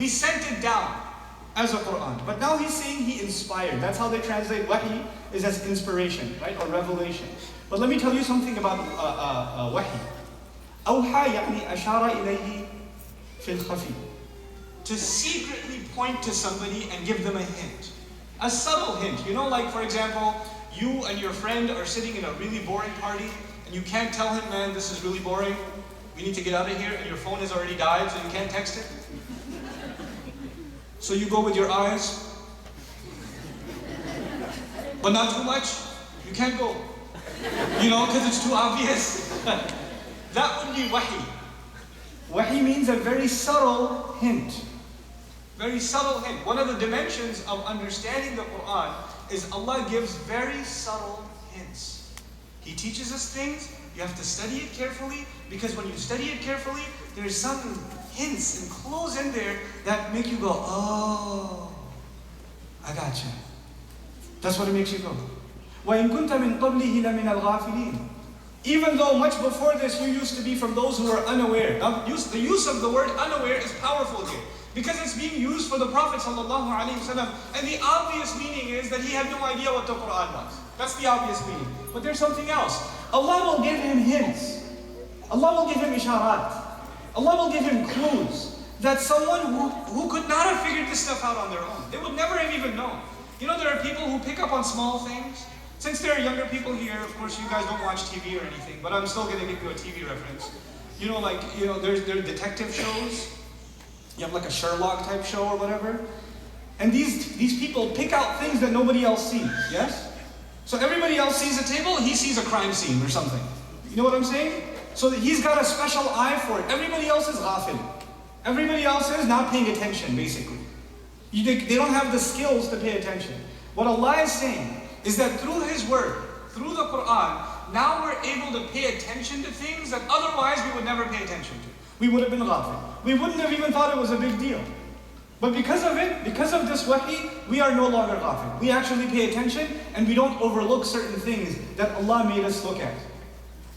He sent it down as a Quran. But now he's saying he inspired. That's how they translate wahi, is as inspiration, right? Or revelation. But let me tell you something about wahi. أوحى يعني أشار إليه في الخفي. To secretly point to somebody and give them a hint. A subtle hint. You know, like for example, you and your friend are sitting in a really boring party and you can't tell him, man, this is really boring. We need to get out of here, and your phone has already died, so you can't text it. So you go with your eyes, but not too much. You can't go, because it's too obvious. That would be wahi. Wahi means a very subtle hint. Very subtle hint. One of the dimensions of understanding the Quran is Allah gives very subtle hints. He teaches us things, you have to study it carefully, because when you study it carefully, there's some hints and clues in there that make you go, oh, I got you. That's what it makes you go. وَإِن كُنْتَ مِن قَبْلِهِ لَمِنَ الْغَافِلِينَ. Even though much before this you used to be from those who were unaware. Now, the use of the word unaware is powerful here, because it's being used for the Prophet ﷺ, and the obvious meaning is that he had no idea what the Quran was. That's the obvious meaning. But there's something else. Allah will give him hints. Allah will give him isharat. Allah will give him clues that someone who could not have figured this stuff out on their own. They would never have even known. There are people who pick up on small things. Since there are younger people here, of course you guys don't watch TV or anything, but I'm still going to give you a TV reference. There are detective shows. You have like a Sherlock type show or whatever. And these people pick out things that nobody else sees, yes? So everybody else sees a table, he sees a crime scene or something. You know what I'm saying? So that he's got a special eye for it. Everybody else is ghafil. Everybody else is not paying attention, basically. They don't have the skills to pay attention. What Allah is saying is that through His word, through the Quran, now we're able to pay attention to things that otherwise we would never pay attention to. We would have been ghafil. We wouldn't have even thought it was a big deal. But because of it, because of this wahi, we are no longer ghafil. We actually pay attention and we don't overlook certain things that Allah made us look at.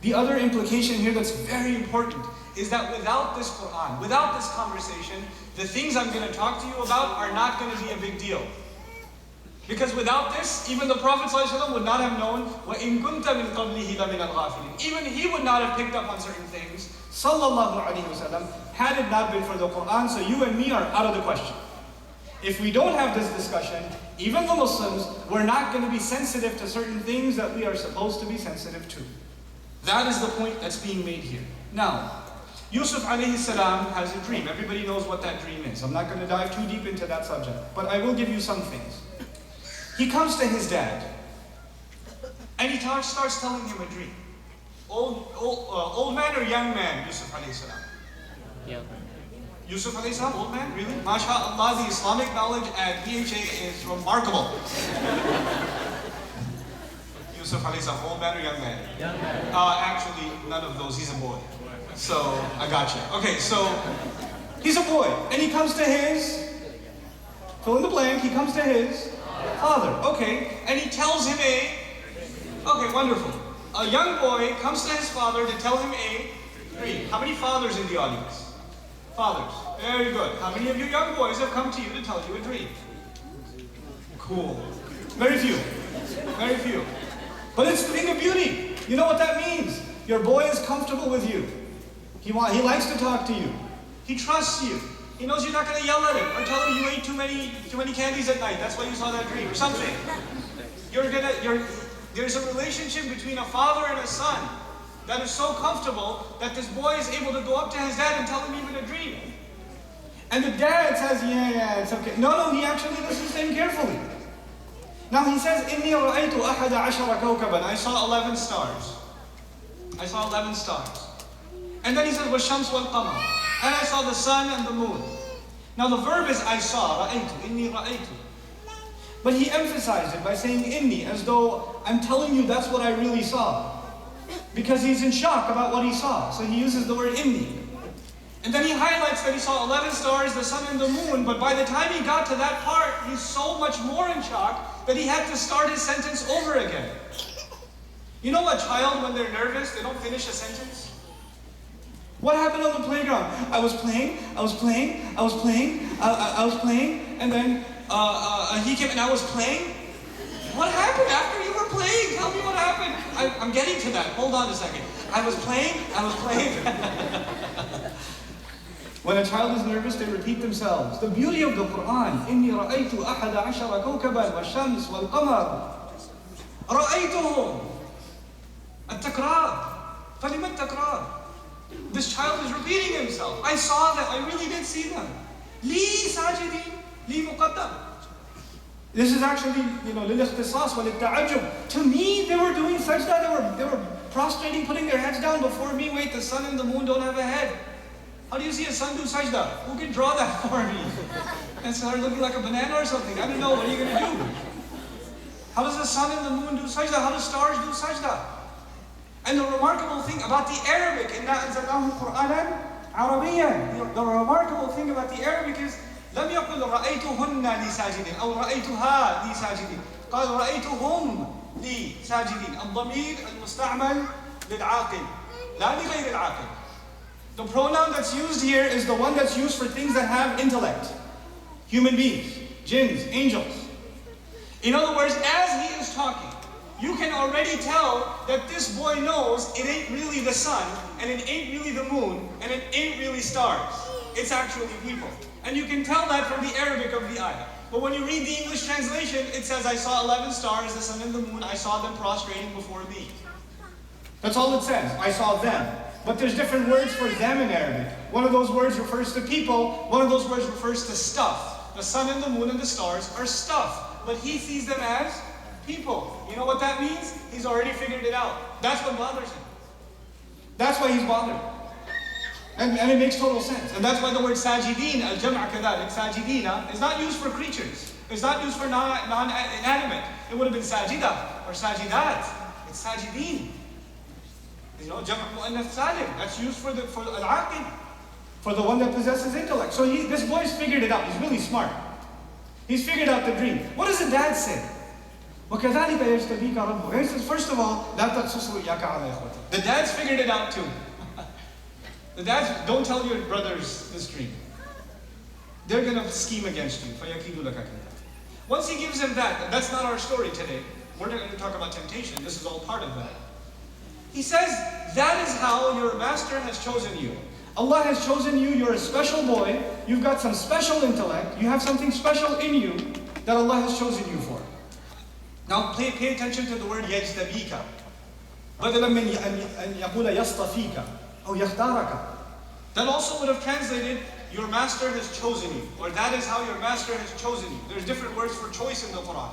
The other implication here that's very important is that without this Quran, without this conversation, the things I'm going to talk to you about are not going to be a big deal. Because without this, even the Prophet ﷺ would not have known, وَإِن كُنْتَ مِن قَبْلِهِ لَمِنَ الْغَافِلِينَ. Even he would not have picked up on certain things, sallallahu alayhi wasallam, had it not been for the Quran. So you and me are out of the question. If we don't have this discussion, even the Muslims, we're not going to be sensitive to certain things that we are supposed to be sensitive to. That is the point that's being made here. Now, Yusuf alayhi salam has a dream. Everybody knows what that dream is. I'm not going to dive too deep into that subject, but I will give you some things. He comes to his dad, and he starts telling him a dream. Old man or young man, Yusuf alayhi salam? Young. Yusuf alayhi salam, old man? Really? MashaAllah, the Islamic knowledge at BHA is remarkable. Yusuf alayhi salam, old man or young man? Young man. Actually, none of those. He's a boy. So, I got you. Okay, so, he's a boy, and he comes to his, fill in the blank, he comes to his father. Okay, and he tells him okay, wonderful. A young boy comes to his father to tell him a dream. How many fathers in the audience? Fathers. Very good. How many of you young boys have come to you to tell you a dream? Cool. Very few. Very few. But it's the thing of beauty. You know what that means? Your boy is comfortable with you. He likes to talk to you. He trusts you. He knows you're not going to yell at him or tell him you ate too many candies at night. That's why you saw that dream or something. There's a relationship between a father and a son that is so comfortable that this boy is able to go up to his dad and tell him even a dream. And the dad says, yeah, it's okay. No, he actually listens to him carefully. Now he says, إِنِّي رَأَيْتُ أَحَدَ عَشَرَ كَوْكَبًا. I saw 11 stars. I saw 11 stars. And then he says, وَالشَّمْسُ وَالْقَمَرُ. And I saw the sun and the moon. Now the verb is I saw, رَأَيْتُ, إِنِّي رَأَيْتُ. But he emphasized it by saying inni, as though I'm telling you that's what I really saw. Because he's in shock about what he saw. So he uses the word inni. And then he highlights that he saw 11 stars, the sun and the moon, but by the time he got to that part, he's so much more in shock that he had to start his sentence over again. You know a child, when they're nervous, they don't finish a sentence? What happened on the playground? I was playing, and then he came and I was playing. What happened after you were playing? Tell me what happened. I'm getting to that. Hold on a second. I was playing. When a child is nervous, they repeat themselves. The beauty of the Quran. إِنِّي رَأَيْتُ أَحَدَ عَشَرَ كَوْكَبًا وَالشَّمْسِ وَالْقَمَرِ رَأَيْتُهُمْ التَّكْرَارِ فَلِمَ التَّكْرَارِ. This child is repeating himself. I saw them. I really did see them. لِي سَاجِدِينَ لِي مُقَدَّمٍ. This is actually, لِلْإِخْتِصَاص وَلِلتَّعَجُّبِ. To me, they were doing sajda. They were prostrating, putting their heads down before me. Wait, the sun and the moon don't have a head. How do you see a sun do sajda? Who can draw that for me? And start looking like a banana or something. I don't know. What are you going to do? How does the sun and the moon do sajda? How do stars do sajda? And the remarkable thing about the Arabic, إِنَّا أَنزَلْنَاهُ قُرْآنًا عَرَبِيًّا. The remarkable thing about the Arabic is, لم يقل رأيتهن لي ساجدين أو رأيتها لي ساجدين. قال رأيتهم لي ساجدين. الضمير المستعمل للعاقل لا لغير العاقل. The pronoun that's used here is the one that's used for things that have intellect. Human beings, jinns, angels. In other words, as he is talking, you can already tell that this boy knows it ain't really the sun, and it ain't really the moon, and it ain't really stars. It's actually people. And you can tell that from the Arabic of the ayah. But when you read the English translation, it says, I saw 11 stars, the sun and the moon, I saw them prostrating before thee. That's all it says, I saw them. But there's different words for them in Arabic. One of those words refers to people, one of those words refers to stuff. The sun and the moon and the stars are stuff, but he sees them as people. You know what that means? He's already figured it out. That's what bothers him. That's why he's bothered. And it makes total sense. And that's why the word sajideen, al-jam'a kadhalik, sajidina, is not used for creatures. It's not used for non-inanimate. It would have been sajida or sajidat. It's sajideen. Jam'a mu'annath salim. That's used for al-aqil, for the one that possesses intellect. So this boy's figured it out. He's really smart. He's figured out the dream. What does the dad say? وَكَذَلِكَ يَجْتَبِيكَ رَبُّكَ. He says, first of all, لَا تَقْصُصُ رُؤْيَاكَ عَلَى إِخْوَتِكَ. The dad's figured it out too. The dads, don't tell your brothers this dream. They're going to scheme against you. فَيَكِيدُ لَكَ كَيْدًا. Once he gives him that, and that's not our story today. We're not going to talk about temptation. This is all part of that. He says, that is how your master has chosen you. Allah has chosen you. You're a special boy. You've got some special intellect. You have something special in you that Allah has chosen you for. Now pay attention to the word يَجْتَبِيكَ. بدلا من أن يقول يصطفيك أو يختارك. That also would have translated, your master has chosen you, or that is how your master has chosen you. There's different words for choice in the Quran.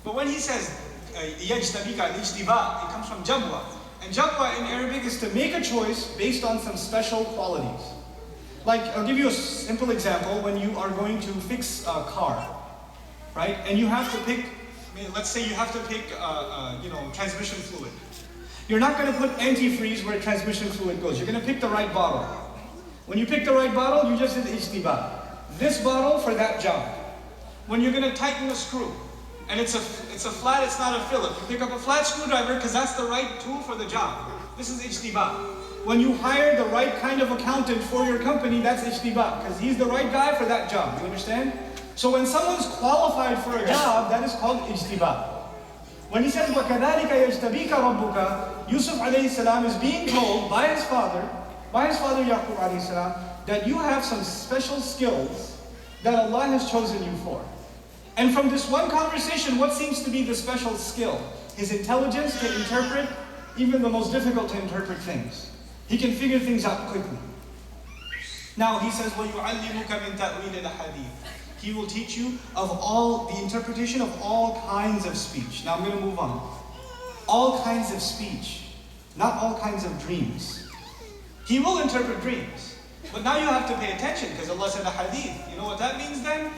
But when he says يَجْتَبِيكَ, الْإِجْتِبَاء, it comes from jabwa. And jabwa in Arabic is to make a choice based on some special qualities. Like, I'll give you a simple example. When you are going to fix a car, right? And you have to pick, let's say you have to pick, transmission fluid. You're not going to put antifreeze where transmission fluid goes. You're going to pick the right bottle. When you pick the right bottle, you just did ijtiba. This bottle for that job. When you're going to tighten a screw, and it's a flat, it's not a Phillips. You pick up a flat screwdriver because that's the right tool for the job. This is ijtiba. When you hire the right kind of accountant for your company, that's ijtiba, because he's the right guy for that job. You understand? So when someone's qualified for a job, that is called ijtiba. When he says, وَكَذَلِكَ يَجْتَبِيكَ رَبُّكَ, Yusuf alayhi salam is being told by his father Yaqub alayhi salam, that you have some special skills that Allah has chosen you for. And from this one conversation, what seems to be the special skill? His intelligence to interpret even the most difficult to interpret things. He can figure things out quickly. Now he says, وَيُعَلِّمُكَ مِنْ تَأْوِيلِ الْأَحَادِيثِ. He will teach you of the interpretation of all kinds of speech. Now I'm going to move on. All kinds of speech, not all kinds of dreams. He will interpret dreams. But now you have to pay attention, because Allah said a hadith. You know what that means then?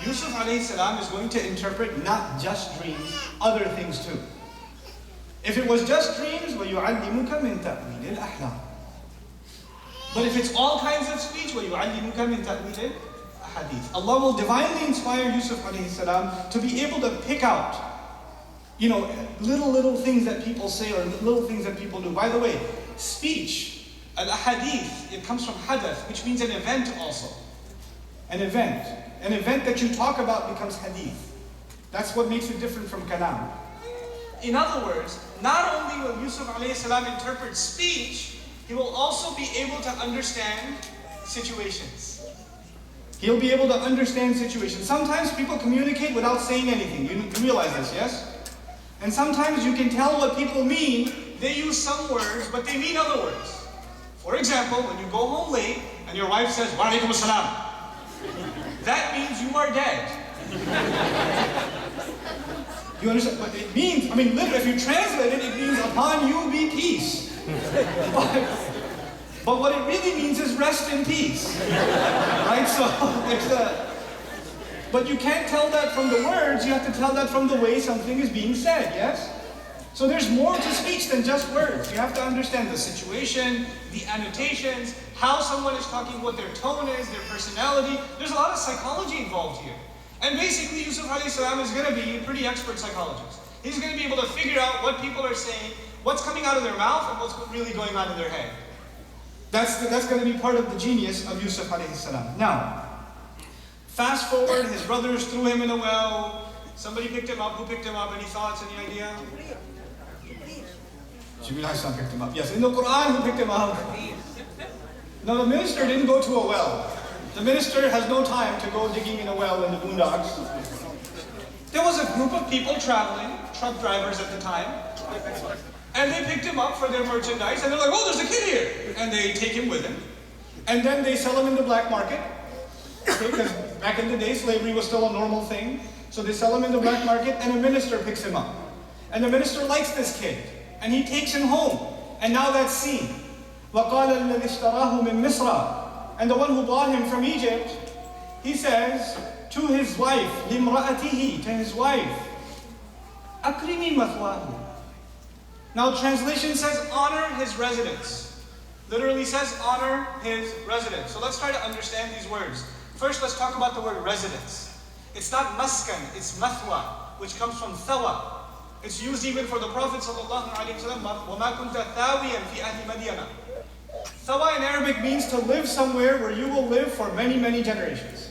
Yusuf alayhi salam is going to interpret not just dreams, other things too. If it was just dreams, وَيُعَلِّمُكَ مِنْ تَأْوِيلِ الْأَحْلَامِ. But if it's all kinds of speech, وَيُعَلِّمُكَ مِنْ تَأْوِيلِ الْأَحَادِيثِ. Allah will divinely inspire Yusuf alayhi salam to be able to pick out, little things that people say or little things that people do. By the way, speech Al-ahadith, it comes from hadath, which means an event also. An event. An event that you talk about becomes hadith. That's what makes it different from kalam. In other words, not only will Yusuf alayhi salam interpret speech, he will also be able to understand situations. He'll be able to understand situations. Sometimes people communicate without saying anything. You realize this, yes? And sometimes you can tell what people mean. They use some words, but they mean other words. For example, when you go home late and your wife says, "Wa alaikum assalam," that means you are dead. You understand? But it means, literally, if you translate it, it means upon you be peace. But what it really means is rest in peace. Right? So, but you can't tell that from the words, you have to tell that from the way something is being said, yes? So there's more to speech than just words. You have to understand the situation, the annotations, how someone is talking, what their tone is, their personality. There's a lot of psychology involved here. And basically, Yusuf alayhi salam is going to be a pretty expert psychologist. He's going to be able to figure out what people are saying, what's coming out of their mouth, and what's really going on in their head. That's going to be part of the genius of Yusuf alayhi salam. Now, fast forward, his brothers threw him in a well. Somebody picked him up. Who picked him up? Any thoughts? Any idea? Jibreel alayhi salam picked him up. Yes, in the Quran, who picked him up? No, the minister didn't go to a well. The minister has no time to go digging in a well in the boondocks. There was a group of people traveling, truck drivers at the time, and they picked him up for their merchandise, and they're like, "Oh, there's a kid here!" And they take him with him. And then they sell him in the black market, because back in the day, slavery was still a normal thing. So they sell him in the black market, and a minister picks him up. And the minister likes this kid, and he takes him home. And now that's seen. وَقَالَ الَّذِي اشْتَرَاهُ مِن مِصْرَ. And the one who bought him from Egypt, he says to his wife, لِمْرَأَتِهِ, to his wife, أَكْرِمِي مَثْوَاهُ. Now translation says, honor his residence. Literally says, honor his residence. So let's try to understand these words. First, let's talk about the word residence. It's not maskan, it's mathwa, which comes from thawa. It's used even for the Prophet sallallahu alaihi wasallam. وَمَا كُنْتَ ثَاوِيًا فِي أَهْلِ مَدْيَنَ. Thawa in Arabic means to live somewhere where you will live for many, many generations.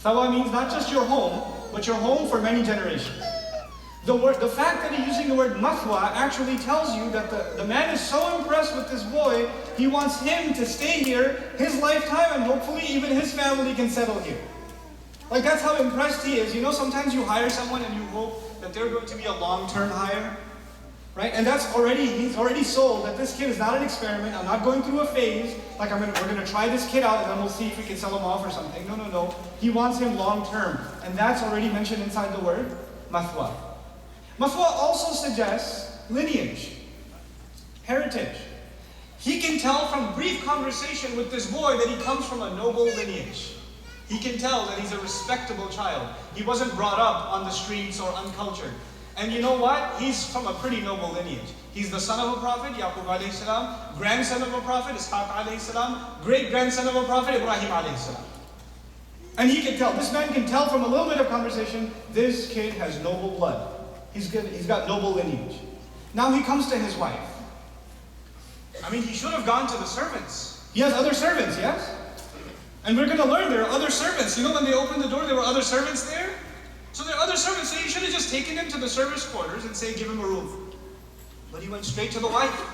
Thawa means not just your home, but your home for many generations. The fact that he's using the word mathwa actually tells you that the man is so impressed with this boy, he wants him to stay here his lifetime, and hopefully even his family can settle here. Like, that's how impressed he is. You know, sometimes you hire someone and you hope that they're going to be a long-term hire. Right? And he's already sold that this kid is not an experiment. I'm not going through a phase, like we're going to try this kid out and then we'll see if we can sell him off or something. No. He wants him long-term. And that's already mentioned inside the word mathwa. Mathwa also suggests lineage, heritage. He can tell from brief conversation with this boy that he comes from a noble lineage. He can tell that he's a respectable child. He wasn't brought up on the streets or uncultured. And you know what? He's from a pretty noble lineage. He's the son of a prophet, Yaqub alayhi salam, grandson of a prophet, Ishaq alayhi salam, great-grandson of a prophet, Ibrahim alayhi salam. And he can tell, this man can tell from a little bit of conversation, this kid has noble blood. He's got noble lineage. Now he comes to his wife. He should have gone to the servants. He has other servants, yes? And we're going to learn there are other servants. You know, when they opened the door, there were other servants there? So there are other servants, so you should have just taken him to the service quarters and say, give him a room. But he went straight to the wife.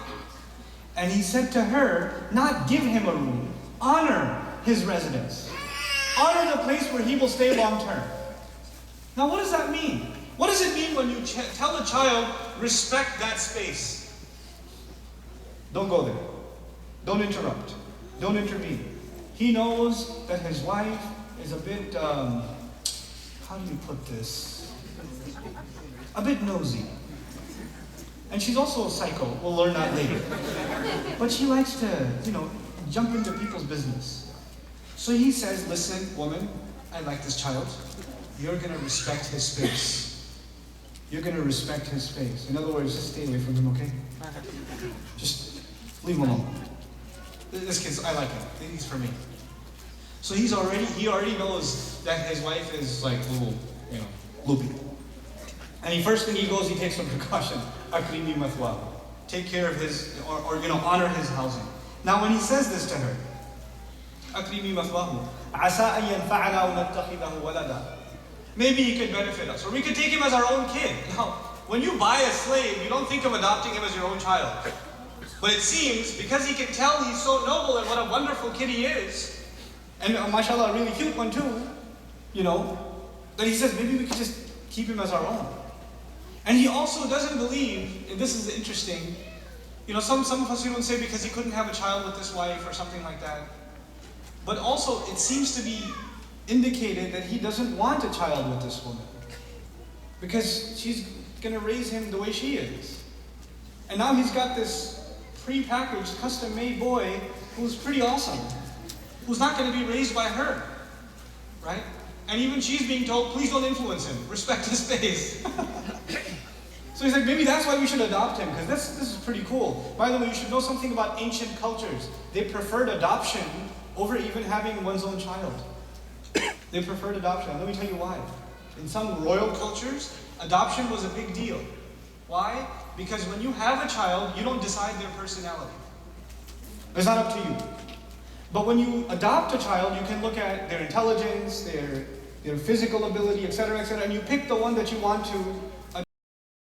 And he said to her, not give him a room, honor his residence. Honor the place where he will stay long term. Now what does that mean? What does it mean when you tell a child, respect that space? Don't go there. Don't interrupt. Don't intervene. He knows that his wife is a bit, how do you put this? A bit nosy. And she's also a psycho. We'll learn that later. But she likes to, jump into people's business. So he says, listen, woman, I like this child. You're going to respect his space. You're going to respect his space. In other words, just stay away from him, okay? Just leave him alone. This kid's, I like him. He's for me. So he already knows that his wife is like a little, loopy. And first thing he takes some precaution. Akrimi mathwa. Take care of his, or honor his housing. Now when he says this to her, أكرمي مثواه عسى أن ينفعنا ونتخذه ولدا. Maybe he could benefit us, or we could take him as our own kid. Now, when you buy a slave, you don't think of adopting him as your own child. But it seems, because he can tell he's so noble and what a wonderful kid he is, and mashallah, a really cute one too, that he says maybe we could just keep him as our own. And he also doesn't believe, and this is interesting, some of us would say because he couldn't have a child with this wife or something like that. But also, it seems to be indicated that he doesn't want a child with this woman, because she's going to raise him the way she is. And now he's got this pre-packaged, custom-made boy who's pretty awesome, who's not going to be raised by her, right? And even she's being told, please don't influence him, respect his space. So he's like, maybe that's why we should adopt him, because this is pretty cool. By the way, you should know something about ancient cultures. They preferred adoption over even having one's own child. They preferred adoption. And let me tell you why. In some royal cultures, adoption was a big deal. Why? Because when you have a child, you don't decide their personality. It's not up to you. But when you adopt a child, you can look at their intelligence, their physical ability, etc., and you pick the one that you want to